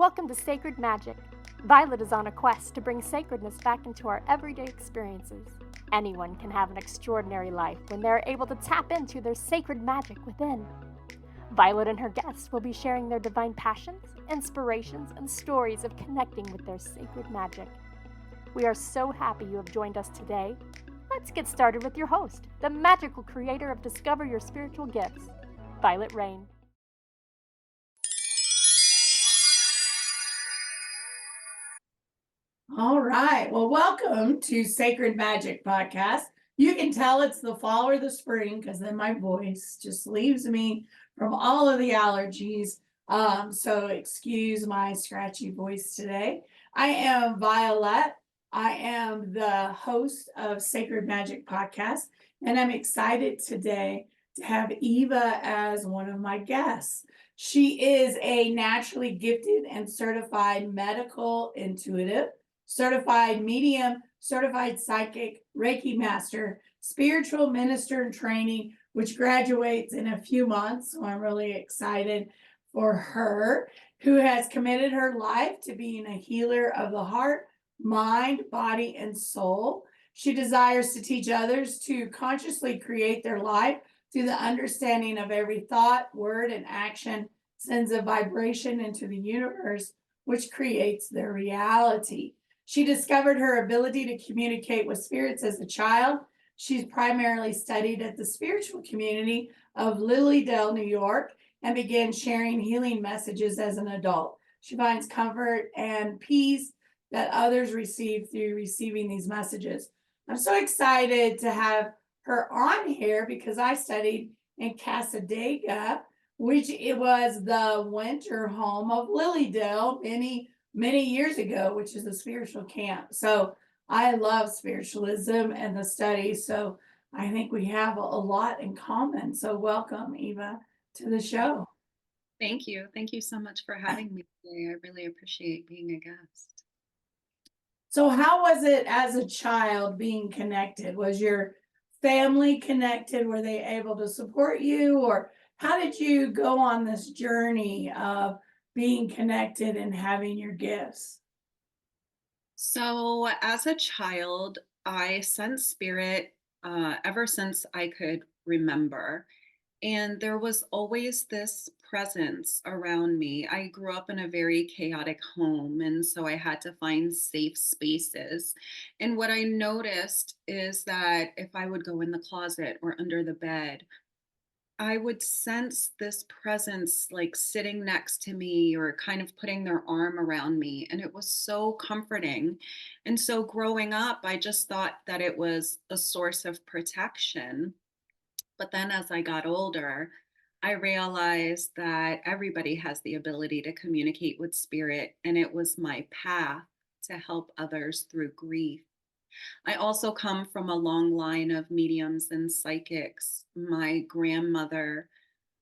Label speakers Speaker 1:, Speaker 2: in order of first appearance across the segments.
Speaker 1: Welcome to Sacred Magic. Violet is on a quest to bring sacredness back into our everyday experiences. Anyone can have an extraordinary life when they are able to tap into their sacred magic within. Violet and her guests will be sharing their divine passions, inspirations, and stories of connecting with their sacred magic. We are so happy you have joined us today. Let's get started with your host, the magical creator of Discover Your Spiritual Gifts, Violet Rayne.
Speaker 2: All right. Well, welcome to Sacred Magic Podcast. You can tell it's the fall or the spring because then my voice just leaves me from all of the allergies. So excuse my scratchy voice today. I am Vialet. I am the host of Sacred Magic Podcast, and I'm excited today to have Eva as one of my guests. She is a naturally gifted and certified medical intuitive, certified medium, certified psychic, Reiki Master, spiritual minister in training, which graduates in a few months. So I'm really excited for her, who has committed her life to being a healer of the heart, mind, body, and soul. She desires to teach others to consciously create their life through the understanding of every thought, word, and action sends a vibration into the universe, which creates their reality. She discovered her ability to communicate with spirits as a child. She's primarily studied at the spiritual community of Lilydale, New York, and began sharing healing messages as an adult. She finds comfort and peace that others receive through receiving these messages. I'm so excited to have her on here because I studied in Casadega, which it was the winter home of Lilydale many years ago, which is a spiritual camp. So I love spiritualism and the study. So I think we have a lot in common. So welcome, Eva, to the show.
Speaker 3: Thank you. Thank you so much for having me today. I really appreciate being a guest.
Speaker 2: So how was it as a child being connected? Was your family connected? Were they able to support you? Or how did you go on this journey of being connected and having your gifts?
Speaker 3: So, as a child, I sensed spirit ever since I could remember. And there was always this presence around me. I grew up in a very chaotic home, and so I had to find safe spaces. And what I noticed is that if I would go in the closet or under the bed, I would sense this presence like sitting next to me or kind of putting their arm around me. And it was so comforting. And so growing up, I just thought that it was a source of protection. But then as I got older, I realized that everybody has the ability to communicate with spirit. And it was my path to help others through grief. I also come from a long line of mediums and psychics. My grandmother,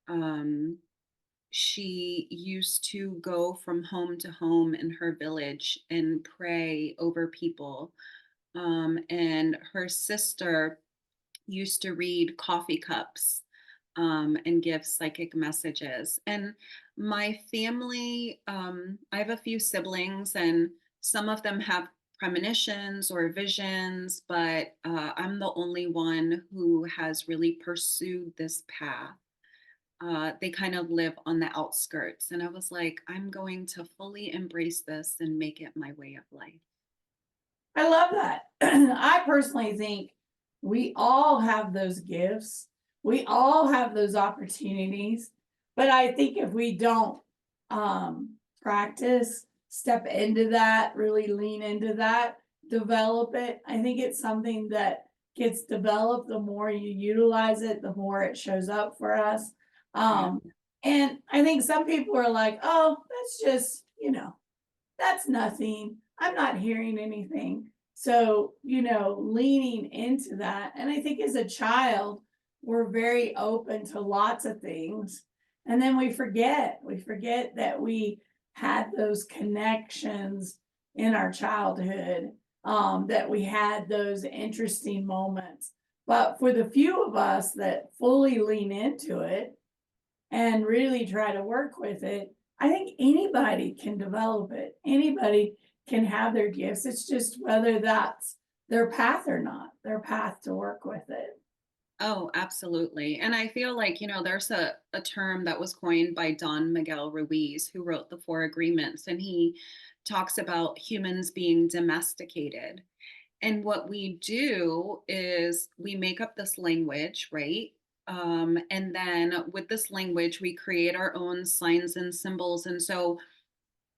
Speaker 3: um, she used to go from home to home in her village and pray over people. And her sister used to read coffee cups and give psychic messages. And my family, I have a few siblings, and some of them have premonitions or visions, but I'm the only one who has really pursued this path. They kind of live on the outskirts. And I was like, I'm going to fully embrace this and make it my way of life.
Speaker 2: I love that. I personally think we all have those gifts. We all have those opportunities. But I think if we don't practice, step into that, really lean into that, develop it, I think it's something that gets developed. The more you utilize it, the more it shows up for us. And I think some people are like, oh, that's just, that's nothing. I'm not hearing anything. So, leaning into that. And I think as a child, we're very open to lots of things. And then we forget that we had those connections in our childhood, that we had those interesting moments. But for the few of us that fully lean into it and really try to work with it, I think anybody can develop it. Anybody can have their gifts. It's just whether that's their path or not, their path to work with it.
Speaker 3: Oh, absolutely. And I feel like, there's a term that was coined by Don Miguel Ruiz, who wrote the Four Agreements, and he talks about humans being domesticated. And what we do is we make up this language, right? And then with this language, we create our own signs and symbols. And so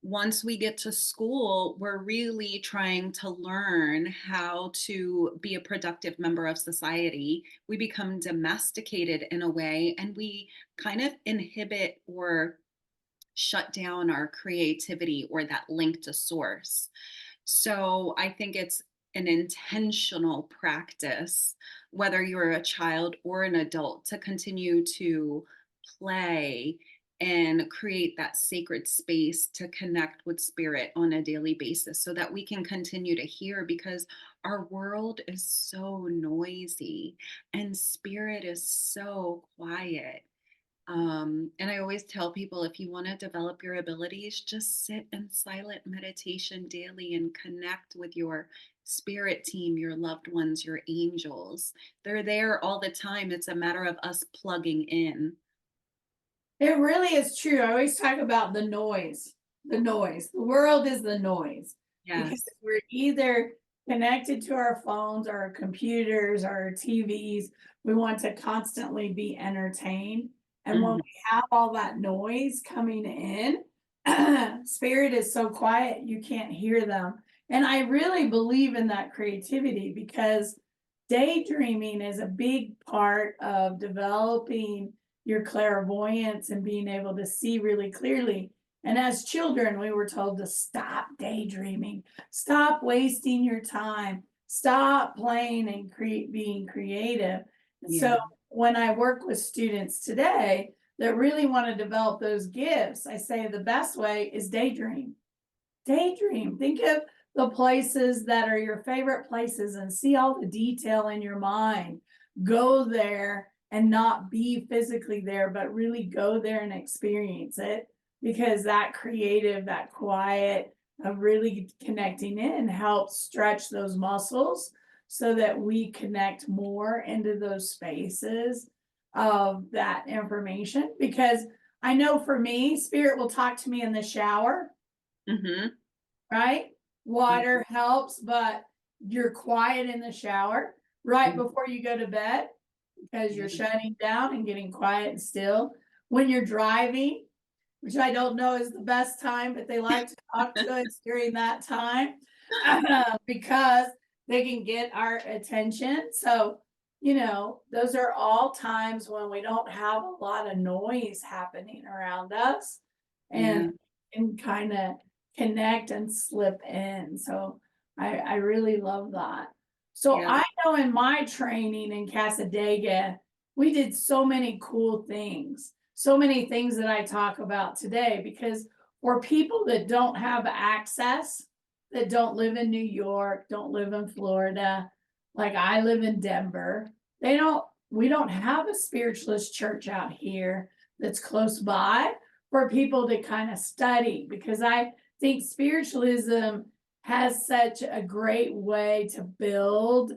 Speaker 3: once we get to school, we're really trying to learn how to be a productive member of society. We become domesticated in a way, and we kind of inhibit or shut down our creativity or that link to source. So I think it's an intentional practice, whether you're a child or an adult, to continue to play and create that sacred space to connect with spirit on a daily basis so that we can continue to hear, because our world is so noisy and spirit is so quiet. And I always tell people, if you want to develop your abilities, just sit in silent meditation daily and connect with your spirit team, your loved ones, your angels. They're there all the time. It's a matter of us plugging in.
Speaker 2: It really is true. I always talk about the noise, the noise. The world is the noise because
Speaker 3: Yes.
Speaker 2: we're either connected to our phones or our computers or our TVs. We want to constantly be entertained. And when
Speaker 3: Mhm.
Speaker 2: we have all that noise coming in, spirit is so quiet, you can't hear them. And I really believe in that creativity because daydreaming is a big part of developing your clairvoyance and being able to see really clearly. And as children, we were told to stop daydreaming, stop wasting your time, stop playing and being creative.
Speaker 3: Yeah.
Speaker 2: So when I work with students today that really want to develop those gifts, I say the best way is daydream. Daydream. Think of the places that are your favorite places and see all the detail in your mind. Go there and not be physically there, but really go there and experience it, because that creative, that quiet of really connecting in helps stretch those muscles so that we connect more into those spaces of that information. Because I know for me, spirit will talk to me in the shower,
Speaker 3: Hmm.
Speaker 2: right? Water helps, but you're quiet in the shower right before you go to bed because you're shutting down and getting quiet and still. When you're driving, which I don't know is the best time, but they like to talk to us during that time because they can get our attention. So, those are all times when we don't have a lot of noise happening around us
Speaker 3: Yeah.
Speaker 2: and kind of connect and slip in. So I really love that. So
Speaker 3: Yeah.
Speaker 2: I know in my training in Casadega, we did so many cool things, so many things that I talk about today, because for people that don't have access, that don't live in New York, don't live in Florida, like I live in Denver, we don't have a spiritualist church out here that's close by for people to kind of study, because I think spiritualism has such a great way to build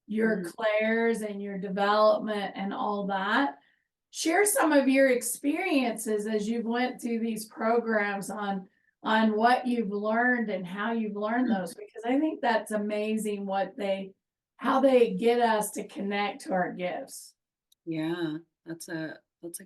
Speaker 2: your
Speaker 3: Mhm.
Speaker 2: clairs and your development and all that. Share some of your experiences as you've went through these programs on what you've learned and how you've learned those, because I think that's amazing how they get us to connect to our gifts.
Speaker 3: Yeah, that's a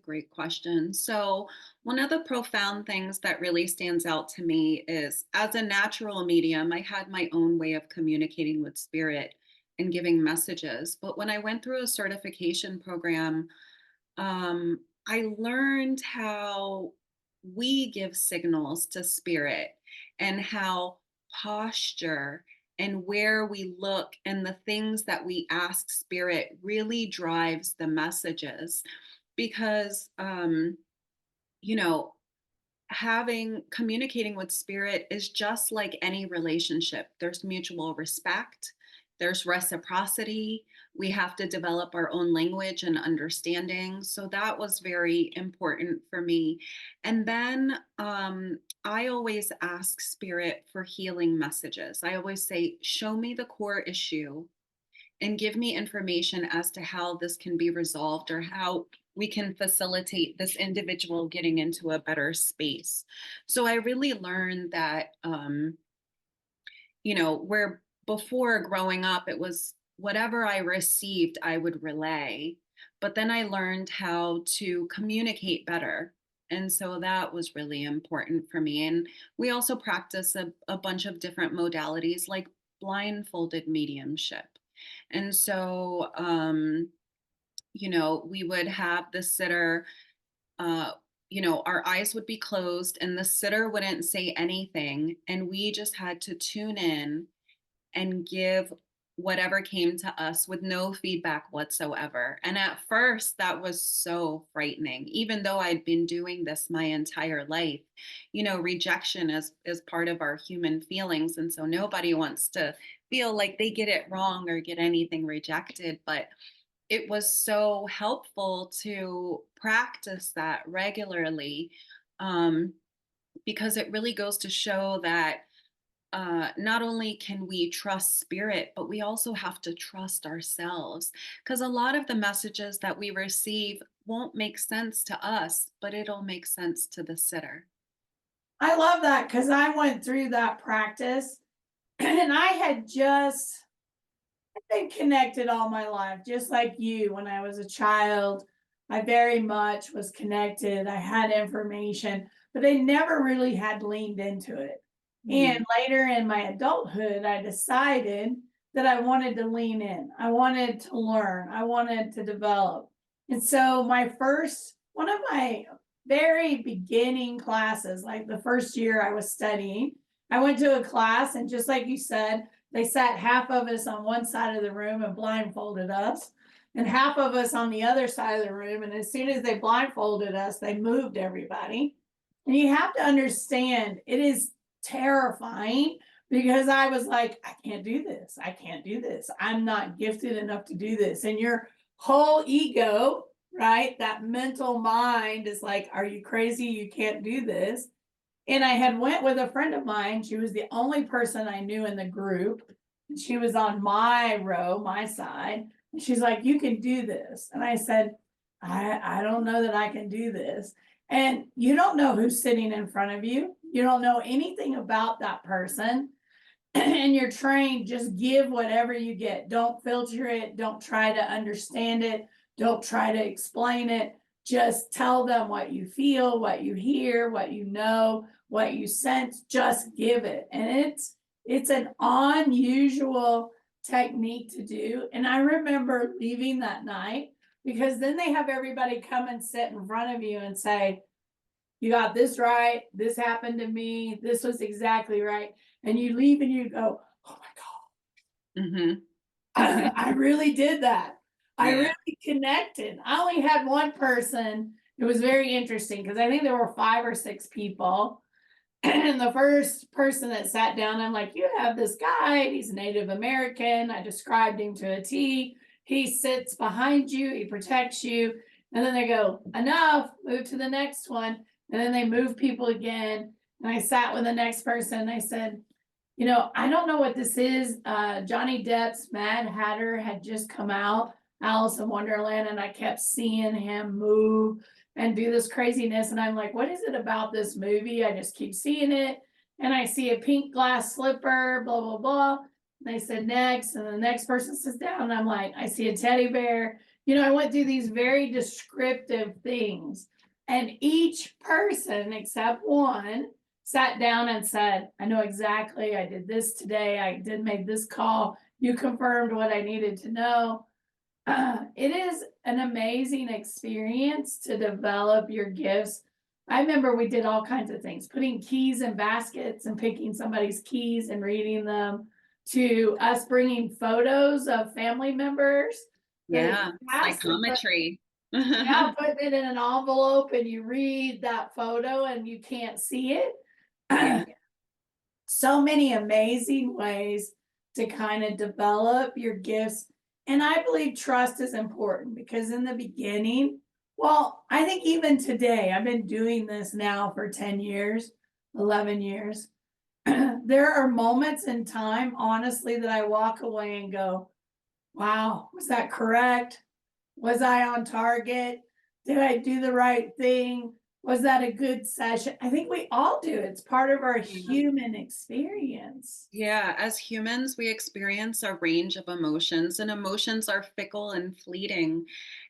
Speaker 3: great question. So, one of the profound things that really stands out to me is, as a natural medium, I had my own way of communicating with spirit and giving messages. But when I went through a certification program, um, I learned how we give signals to spirit, and how posture and where we look and the things that we ask spirit really drives the messages. Because, you know, having communicating with spirit is just like any relationship. There's mutual respect, there's reciprocity. We have to develop our own language and understanding. So that was very important for me. And then I always ask spirit for healing messages. I always say, show me the core issue and give me information as to how this can be resolved or how we can facilitate this individual getting into a better space. So I really learned that, where before growing up, it was whatever I received, I would relay. But then I learned how to communicate better. And so that was really important for me. And we also practice a bunch of different modalities like blindfolded mediumship. And so, we would have the sitter, our eyes would be closed and the sitter wouldn't say anything. And we just had to tune in and give whatever came to us with no feedback whatsoever. And at first, that was so frightening, even though I'd been doing this my entire life. Rejection is part of our human feelings. And so nobody wants to feel like they get it wrong or get anything rejected. But it was so helpful to practice that regularly, because it really goes to show that not only can we trust spirit, but we also have to trust ourselves. Because a lot of the messages that we receive won't make sense to us, but it'll make sense to the sitter.
Speaker 2: I love that because I went through that practice and I had just been connected all my life, just like you. When I was a child, I very much was connected. I had information, but I never really had leaned into it. And later in my adulthood, I decided that I wanted to lean in. I wanted to learn. I wanted to develop. And so one of my very beginning classes, like the first year I was studying, I went to a class, and just like you said, they sat half of us on one side of the room and blindfolded us, and half of us on the other side of the room. And as soon as they blindfolded us, they moved everybody. And you have to understand, it is terrifying because I was like, I can't do this. I can't do this. I'm not gifted enough to do this. And your whole ego, right? That mental mind is like, are you crazy? You can't do this. And I had went with a friend of mine. She was the only person I knew in the group. And she was on my row, my side. And she's like, you can do this. And I said, I don't know that I can do this. And you don't know who's sitting in front of you. You don't know anything about that person. And you're trained, just give whatever you get. Don't filter it. Don't try to understand it. Don't try to explain it. Just tell them what you feel, what you hear, what you know, what you sense. Just give it. And it's an unusual technique to do. And I remember leaving that night, because then they have everybody come and sit in front of you and say, you got this right. This happened to me. This was exactly right. And you leave and you go, oh my God. I really did that. I really connected. I only had one person. It was very interesting because I think there were 5 or 6 people. And the first person that sat down, I'm like, you have this guy. He's Native American. I described him to a T. He sits behind you. He protects you. And then they go, enough, move to the next one. And then they move people again. And I sat with the next person and I said, I don't know what this is. Johnny Depp's Mad Hatter had just come out, Alice in Wonderland, and I kept seeing him move and do this craziness. And I'm like, what is it about this movie? I just keep seeing it. And I see a pink glass slipper, blah, blah, blah. And they said next. And the next person sits down. And I'm like, I see a teddy bear. I went through these very descriptive things. And each person except one sat down and said, I know exactly, I did this today. I did make this call. You confirmed what I needed to know. It is an amazing experience to develop your gifts. I remember we did all kinds of things, putting keys in baskets and picking somebody's keys and reading them, to us bringing photos of family members.
Speaker 3: Yeah, psychometry.
Speaker 2: Yeah, putting it in an envelope and you read that photo and you can't see it. So many amazing ways to kind of develop your gifts. And I believe trust is important because in the beginning, well, I think even today, I've been doing this now for 10 years, 11 years. There are moments in time, honestly, that I walk away and go, wow, was that correct? Was I on target? Did I do the right thing? Was that a good session? I think we all do. It's part of our human experience.
Speaker 3: Yeah, as humans, we experience a range of emotions, and emotions are fickle and fleeting.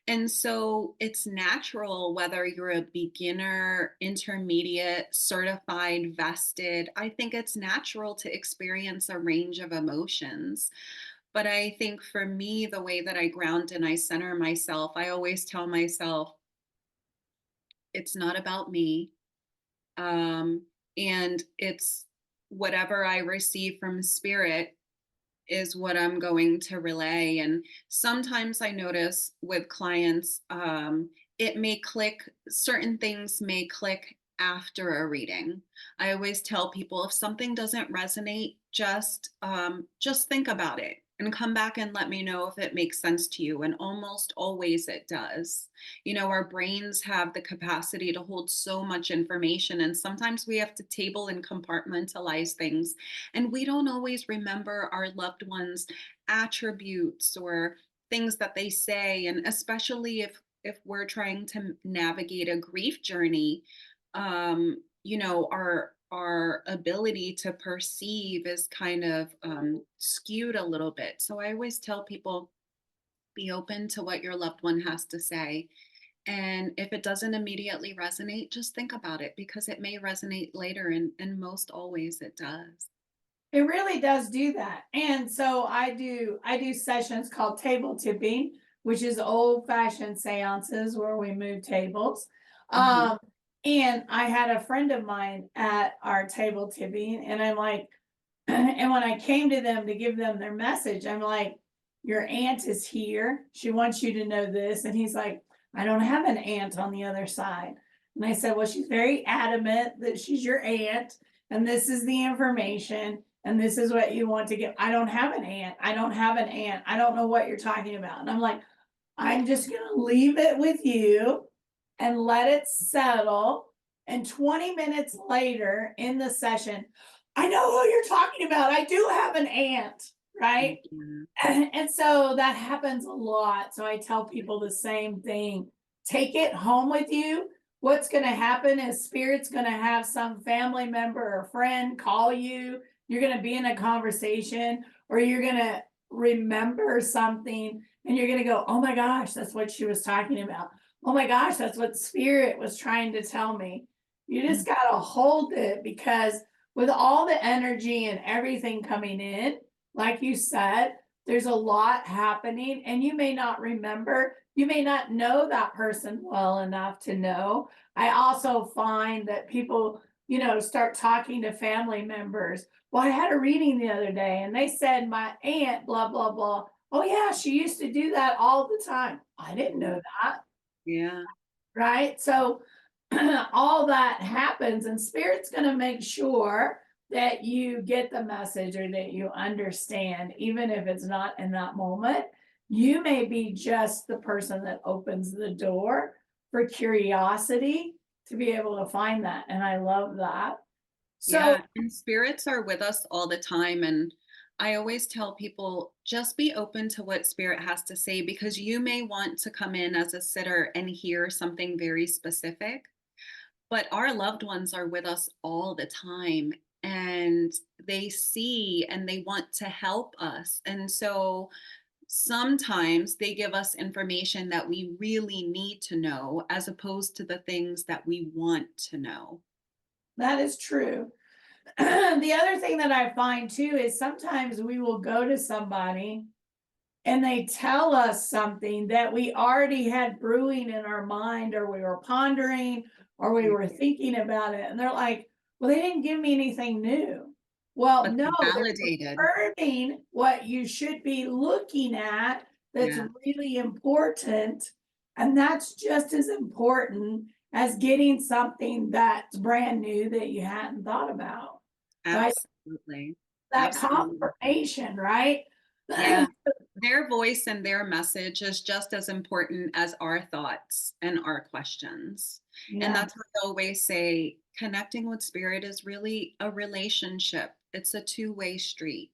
Speaker 3: And so it's natural, whether you're a beginner, intermediate, certified, vested, I think it's natural to experience a range of emotions. But I think for me, the way that I ground and I center myself, I always tell myself, it's not about me. Um, and it's whatever I receive from spirit is what I'm going to relay. And sometimes I notice with clients, it may click, certain things may click after a reading. I always tell people if something doesn't resonate, just think about it and come back and let me know if it makes sense to you. And almost always it does. You know, our brains have the capacity to hold so much information, and sometimes we have to table and compartmentalize things, and we don't always remember our loved ones' attributes or things that they say. And especially if we're trying to navigate a grief journey, you know, our ability to perceive is kind of skewed a little bit. So I always tell people, be open to what your loved one has to say. And if it doesn't immediately resonate, just think about it, because it may resonate later, and most always it does.
Speaker 2: It really does do that. And so I do sessions called table tipping, which is old fashioned seances where we move tables.
Speaker 3: Mhm.
Speaker 2: Um, and I had a friend of mine at our table tipping, and I'm like, and when I came to them to give them their message, I'm like, your aunt is here. She wants you to know this. And he's like, I don't have an aunt on the other side. And I said, well, she's very adamant that she's your aunt, and this is the information, and this is what you want to get. I don't have an aunt. I don't have an aunt. I don't know what you're talking about. And I'm like, I'm just going to leave it with you and let it settle. And 20 minutes later in the session, I know who you're talking about. I do have an aunt, right?
Speaker 3: Mhm.
Speaker 2: And so that happens a lot. So I tell people the same thing. Take it home with you. What's going to happen is spirit's going to have some family member or friend call you. You're going to be in a conversation, or you're going to remember something, and you're going to go, oh my gosh, that's what she was talking about. Oh my gosh, that's what spirit was trying to tell me. You just got to hold it, because with all the energy and everything coming in, like you said, there's a lot happening, and you may not remember, you may not know that person well enough to know. I also find that people, start talking to family members. Well, I had a reading the other day, and they said my aunt, blah, blah, blah. Oh, yeah, she used to do that all the time. I didn't know that.
Speaker 3: Yeah.
Speaker 2: Right? So all that happens, and spirit's going to make sure that you get the message, or that you understand, even if it's not in that moment. You may be just the person that opens the door for curiosity to be able to find that. And I love that. So,
Speaker 3: Yeah, and spirits are with us all the time. And I always tell people, just be open to what spirit has to say, because you may want to come in as a sitter and hear something very specific, but our loved ones are with us all the time, and they see and they want to help us. And so sometimes they give us information that we really need to know, as opposed to the things that we want to know.
Speaker 2: that is true. The other thing that I find too is sometimes we will go to somebody and they tell us something that we already had brewing in our mind, or we were pondering, or we were thinking about it. And they're like, well, they didn't give me anything new. Well,
Speaker 3: But
Speaker 2: no,
Speaker 3: they
Speaker 2: they're
Speaker 3: validated.
Speaker 2: confirming what you should be looking at that's
Speaker 3: Yeah,
Speaker 2: really important. And that's just as important as getting something that's brand new that you hadn't thought about. Right?
Speaker 3: absolutely.
Speaker 2: that
Speaker 3: Absolutely.
Speaker 2: confirmation, right?
Speaker 3: Yeah. Their voice and their message is just as important as our thoughts and our questions. And
Speaker 2: Yeah,
Speaker 3: that's what I always say, connecting with spirit is really a relationship. It's a two-way street.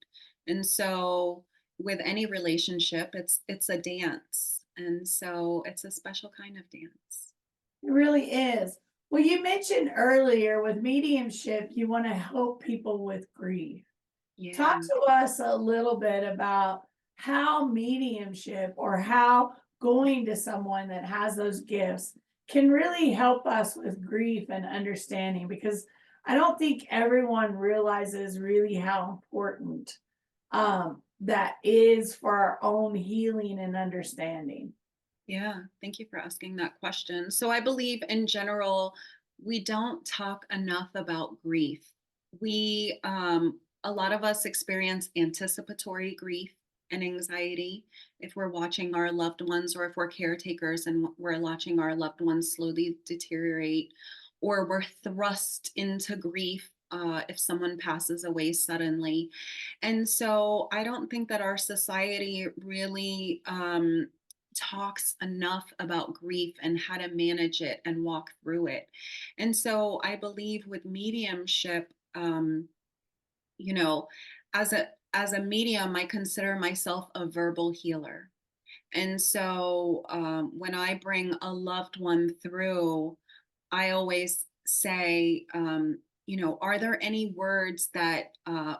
Speaker 3: And so with any relationship, it's a dance. And so it's a special kind of dance.
Speaker 2: it really is. Well, you mentioned earlier with mediumship, you want to help people with grief. Talk
Speaker 3: Yeah.
Speaker 2: to us a little bit about how mediumship or how going to someone that has those gifts can really help us with grief and understanding, because I don't think everyone realizes really how important that is for our own healing and understanding.
Speaker 3: Yeah, thank you for asking that question. So I believe in general, we don't talk enough about grief. A lot of us experience anticipatory grief and anxiety if we're watching our loved ones, or if we're caretakers and we're watching our loved ones slowly deteriorate, or we're thrust into grief if someone passes away suddenly. And so I don't think that our society really talks enough about grief and how to manage it and walk through it. And so I believe with mediumship, you know, as a medium, I consider myself a verbal healer. And so when I bring a loved one through, I always say, are there any words that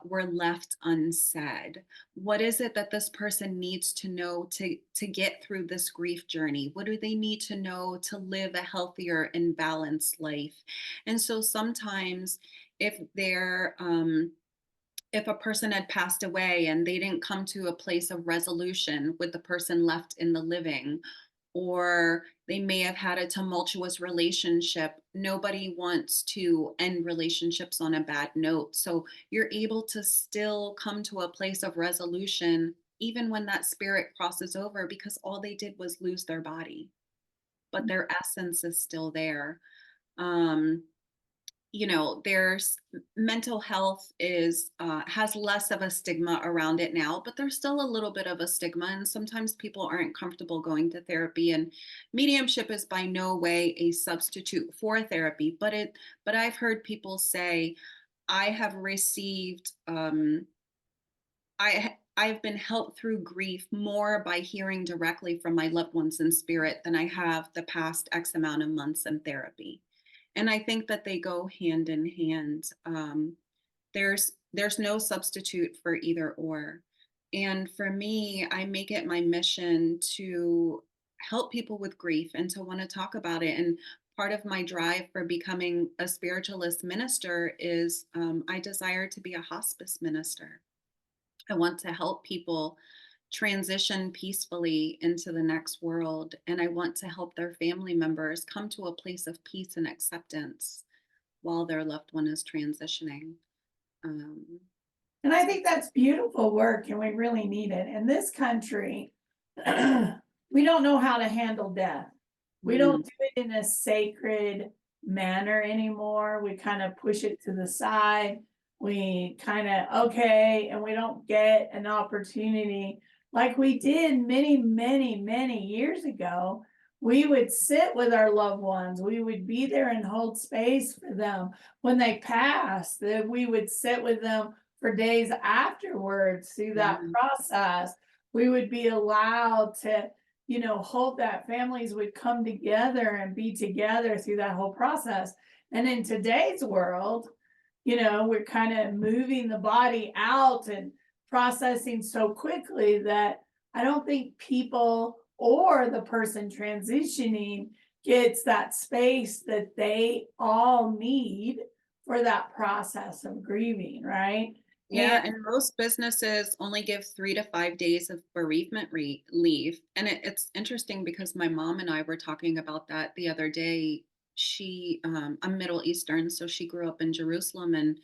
Speaker 3: were left unsaid? What is it that this person needs to know to get through this grief journey? What do they need to know to live a healthier and balanced life? And so sometimes if they're if a person had passed away and they didn't come to a place of resolution with the person left in the living, or they may have had a tumultuous relationship. Nobody wants to end relationships on a bad note. So you're able to still come to a place of resolution even when that spirit crosses over, because all they did was lose their body, but their essence is still there. Um, there's mental health is has less of a stigma around it now, but there's still a little bit of a stigma, and sometimes people aren't comfortable going to therapy. And mediumship is by no way a substitute for therapy, but I've heard people say, I have received I've been helped through grief more by hearing directly from my loved ones in spirit than I have the past X amount of months in therapy. And I think that they go hand in hand. There's no substitute for either or. And for me, I make it my mission to help people with grief and to want to talk about it. And part of my drive for becoming a spiritualist minister is I desire to be a hospice minister. I want to help people transition peacefully into the next world. And I want to help their family members come to a place of peace and acceptance while their loved one is transitioning. Um,
Speaker 2: And I think that's beautiful work, and we really need it. In this country, we don't know how to handle death. We don't
Speaker 3: mm,
Speaker 2: do it in a sacred manner anymore. We kind of push it to the side. We kind of, okay, and we don't get an opportunity like we did many, many, many years ago. We would sit with our loved ones. We would be there and hold space for them when they passed, that we would sit with them for days afterwards through that
Speaker 3: yeah,
Speaker 2: process. We would be allowed to, hold that, families would come together and be together through that whole process. And in today's world, we're kind of moving the body out and processing so quickly that I don't think people or the person transitioning gets that space that they all need for that process of grieving, right? And
Speaker 3: yeah. And most businesses only give 3 to 5 days of bereavement leave. And it's interesting because my mom and I were talking about that the other day. I'm Middle Eastern, so she grew up in Jerusalem, and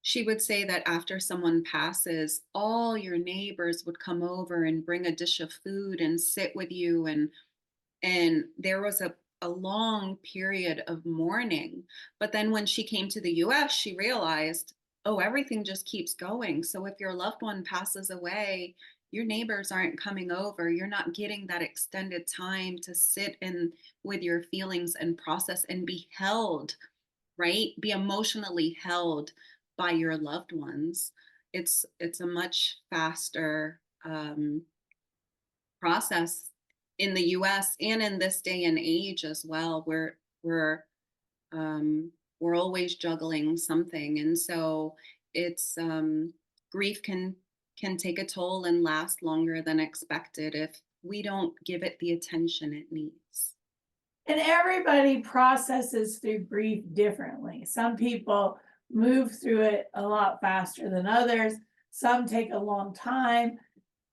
Speaker 3: she would say that after someone passes, all your neighbors would come over and bring a dish of food and sit with you. And there was a long period of mourning. But then when she came to the US, she realized, oh, everything just keeps going. So if your loved one passes away, your neighbors aren't coming over. You're not getting that extended time to sit in with your feelings and process and be held, right? Be emotionally held by your loved ones. It's a much faster process in the US and in this day and age as well. Um, we're always juggling something, and so it's grief can take a toll and last longer than expected if we don't give it the attention it needs.
Speaker 2: And everybody processes through grief differently. Some people move through it a lot faster than others. Some take a long time.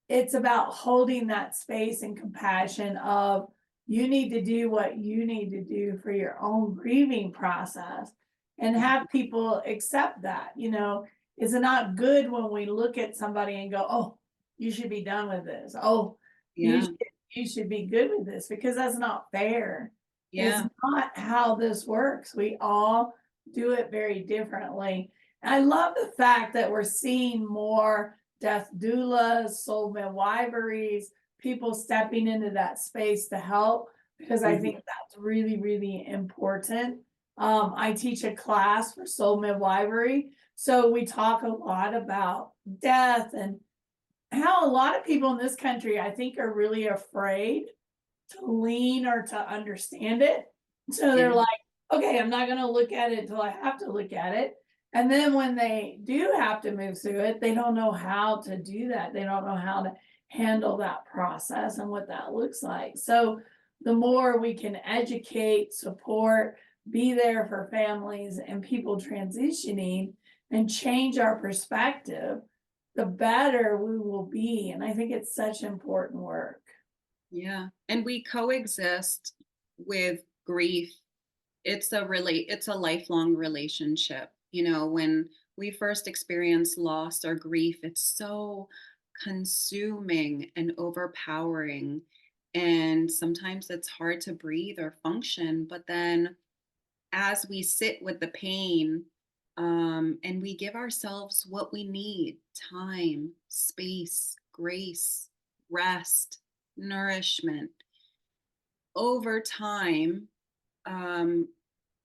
Speaker 2: It's about holding that space and compassion of you need to do what you need to do for your own grieving process and have people accept that. Is it not good when we look at somebody and go, oh, you should be done with this. Oh, you
Speaker 3: Yeah,
Speaker 2: should, you should be good with this, because that's not fair. It's
Speaker 3: yeah,
Speaker 2: not how this works. We all do it very differently. And I love the fact that we're seeing more death doulas, soul midwiferys, people stepping into that space to help, because I think that's really, really important. I teach a class for soul midwifery, so we talk a lot about death and how a lot of people in this country, I think, are really afraid to lean or to understand it. So they're
Speaker 3: yeah,
Speaker 2: like, okay, I'm not going to look at it until I have to look at it. And then when they do have to move through it, they don't know how to do that. They don't know how to handle that process and what that looks like. So the more we can educate, support, be there for families and people transitioning and change our perspective, the better we will be. And I think it's such important work.
Speaker 3: yeah. And we coexist with grief. It's a lifelong relationship. When we first experience loss or grief, it's so consuming and overpowering, and sometimes it's hard to breathe or function. But then as we sit with the pain, and we give ourselves what we need: time, space, grace, rest, nourishment, over time, um,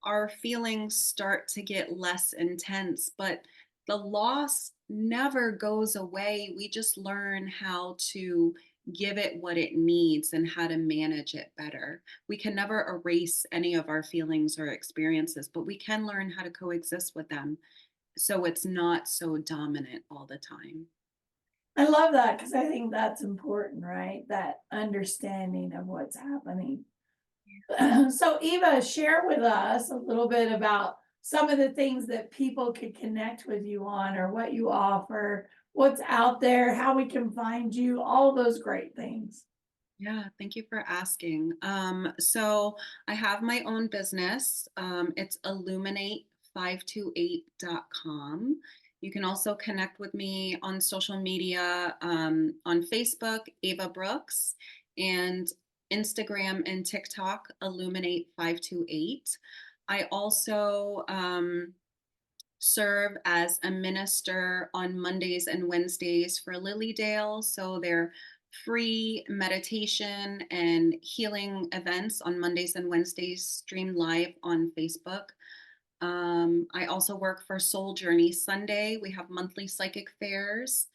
Speaker 3: our feelings start to get less intense, but the loss never goes away. We just learn how to give it what it needs and how to manage it better. We can never erase any of our feelings or experiences, but we can learn how to coexist with them so it's not so dominant all the time.
Speaker 2: I love that, because I think that's important, right? That understanding of what's happening. So, Eva, share with us a little bit about some of the things that people could connect with you on, or what you offer, what's out there, how we can find you, all those great things.
Speaker 3: Yeah, thank you for asking. So I have my own business. It's illuminate528.com. You can also connect with me on social media, on Facebook, Ava Brooks, and Instagram and TikTok, Illuminate528. I also serve as a minister on Mondays and Wednesdays for Lilydale. So they're free meditation and healing events on Mondays and Wednesdays, streamed live on Facebook. I also work for Soul Journey Sunday. We have monthly psychic fairs.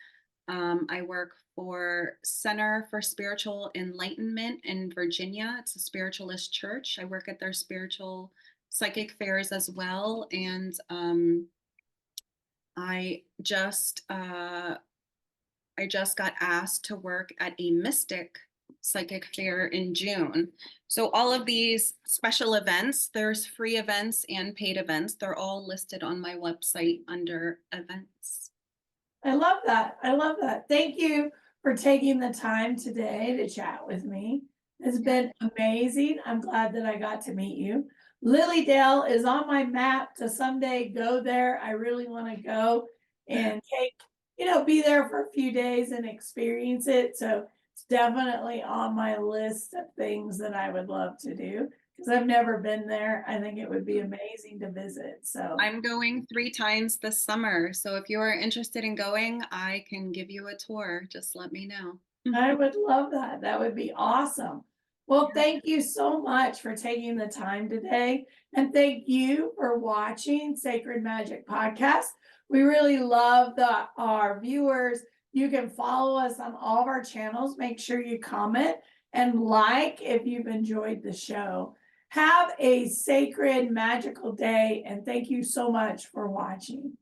Speaker 3: I work for Center for Spiritual Enlightenment in Virginia. It's a spiritualist church. I work at their spiritual psychic fairs as well. And I just uh, I just got asked to work at a mystic psychic fair in June. So all of these special events, there's free events and paid events. They're all listed on my website under events.
Speaker 2: I love that. I love that. Thank you for taking the time today to chat with me. It's been amazing. I'm glad that I got to meet you. Lilydale is on my map to someday go there. I really want to go and be there for a few days and experience it. So it's definitely on my list of things that I would love to do, because I've never been there. I think it would be amazing to visit. So
Speaker 3: I'm going 3 times this summer. So if you are interested in going, I can give you a tour. Just let me know.
Speaker 2: I would love that. That would be awesome. Well, thank you so much for taking the time today. And thank you for watching Sacred Magic Podcast. We really love our viewers. You can follow us on all of our channels. Make sure you comment and like if you've enjoyed the show. Have a sacred, magical day, and thank you so much for watching.